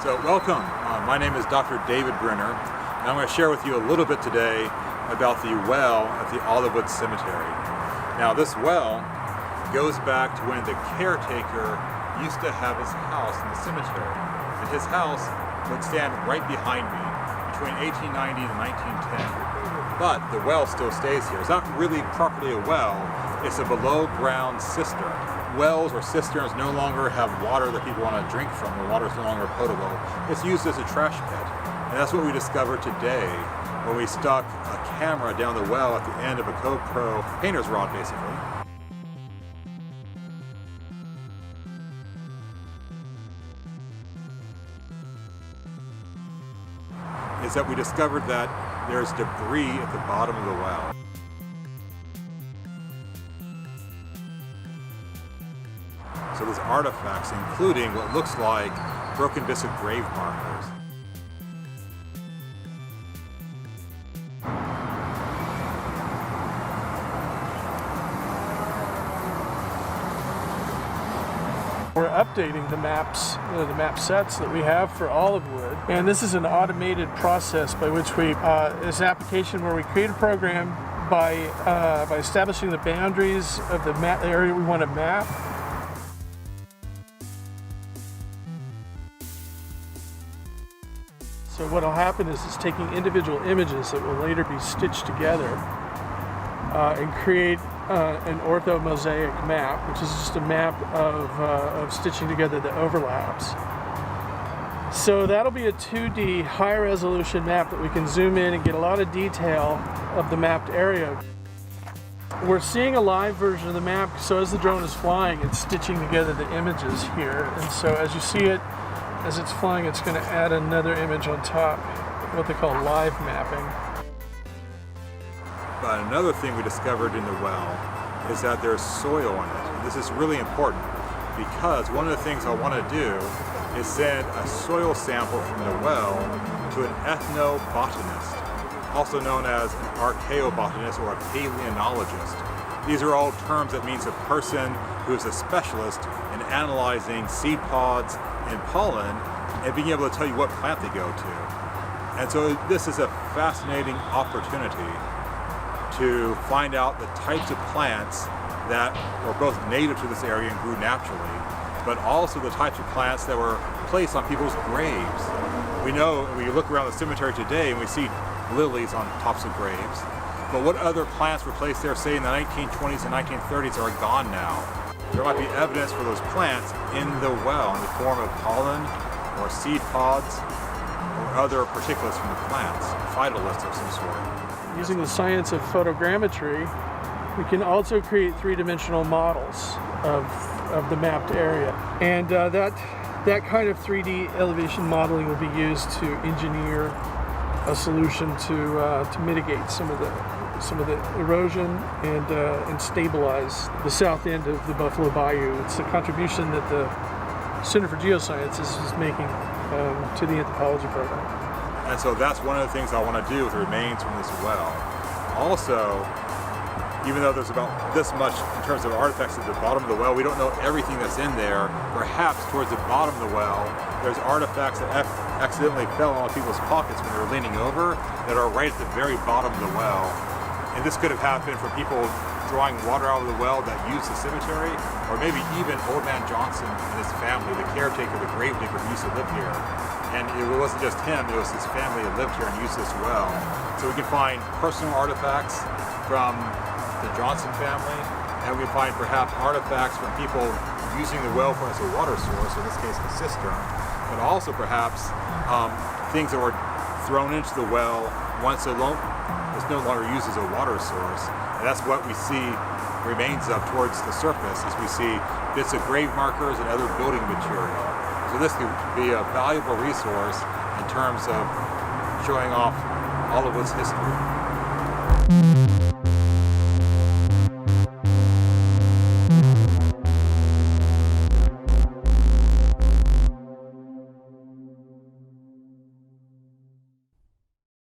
So welcome, my name is Dr. David Brenner, and I'm going to share with you a little bit today about the well at the Olivewood Cemetery. Now this well goes back to when the caretaker used to have his house in the cemetery. And his house would stand right behind me between 1890 and 1910. But the well still stays here. It's not really properly a well, it's a below ground cistern. Wells or cisterns no longer have water that people want to drink from. The water is no longer potable. It's used as a trash pit. And that's what we discovered today when we stuck a camera down the well at the end of a GoPro painter's rod, basically. Is that we discovered that there's debris at the bottom of the well. So there's artifacts, including what looks like broken bits of grave markers. We're updating the maps, the map sets that we have for Olivewood, and this is an automated process by which we, it's an application where we create a program by establishing the boundaries of the area we want to map. So what will happen is it's taking individual images that will later be stitched together and create an orthomosaic map, which is just a map of stitching together the overlaps. So that'll be a 2D high resolution map that we can zoom in and get a lot of detail of the mapped area. We're seeing a live version of the map, so as the drone is flying, it's stitching together the images here. And so as you see it, as it's flying, it's going to add another image on top, what they call live mapping. But another thing we discovered in the well is that there's soil in it. And this is really important because one of the things I want to do is send a soil sample from the well to an ethnobotanist, also known as an archaeobotanist or a paleontologist. These are all terms that means a person who is a specialist in analyzing seed pods and pollen and being able to tell you what plant they go to. And so this is a fascinating opportunity to find out the types of plants that were both native to this area and grew naturally, but also the types of plants that were placed on people's graves. We know, we look around the cemetery today and we see lilies on tops of graves, but what other plants were placed there, say in the 1920s and 1930s, are gone now? There might be evidence for those plants in the well in the form of pollen or seed pods or other particulates from the plants, phytoliths of some sort. Using the science of photogrammetry, we can also create three-dimensional models of the mapped area. And that kind of 3D elevation modeling will be used to engineer a solution to mitigate some of the erosion and stabilize the south end of the Buffalo Bayou. It's a contribution that the Center for Geosciences is making to the anthropology program. And so that's one of the things I want to do with the remains from this well. Also, even though there's about this much in terms of artifacts at the bottom of the well, we don't know everything that's in there. Perhaps towards the bottom of the well, there's artifacts that accidentally fell on people's pockets when they were leaning over that are right at the very bottom of the well. And this could have happened from people drawing water out of the well that used the cemetery, or maybe even Old Man Johnson and his family, the caretaker, the gravedigger who used to live here. And it wasn't just him, it was his family that lived here and used this well. So we can find personal artifacts from the Johnson family, and we can find perhaps artifacts from people using the well as a water source, in this case a cistern, but also perhaps things that were thrown into the well once it's no longer used as a water source. And that's what we see remains of towards the surface, as we see bits of grave markers and other building material. So this could be a valuable resource in terms of showing off Olivewood's history.